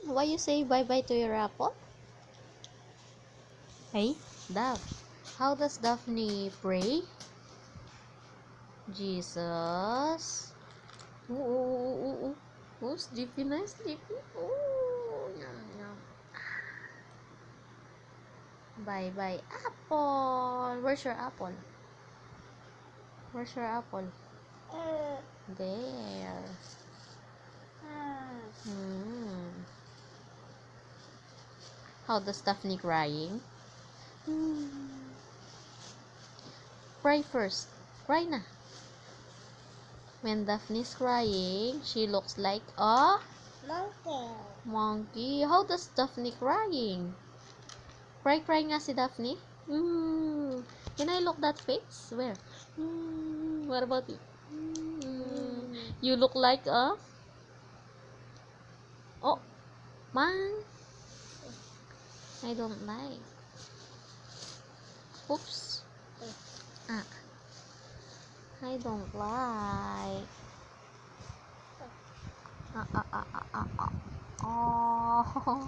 Why you say bye-bye to your apple? Hey, Daph. How does Daphne pray? Jesus. Ooh. Oh, sleepy na, sleepy. Oh, yum. Bye-bye, apple. Where's your apple? Where's your apple? There. How does Daphne crying? Cry first. Cry na. When Daphne's crying, she looks like a monkey. How does Daphne crying? Cry nga si Daphne. Can I look that face? Where? What about you? You look like a... Oh, man. I don't like. Oops. I don't like. Oh.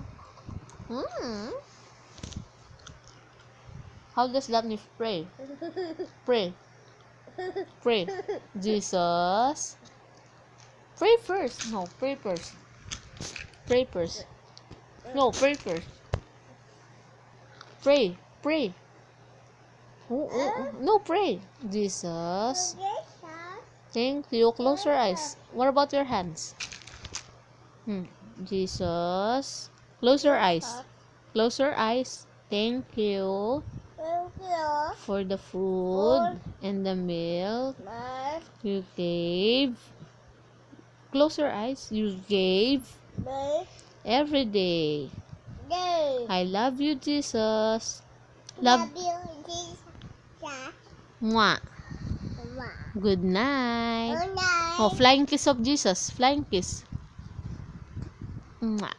How does Daphne pray? Pray. Jesus. Pray first. No, pray first. Pray first. No, pray first. Pray. No, pray. Jesus. Thank you. Close your eyes. What about your hands? Jesus. Close your eyes. Close your eyes. Thank you for the food and the milk you gave. Close your eyes. You gave every day. I love you, Jesus. Love you, Jesus. Mwah. Good night. Good night. Oh, flying kiss of Jesus. Flying kiss. Mwah.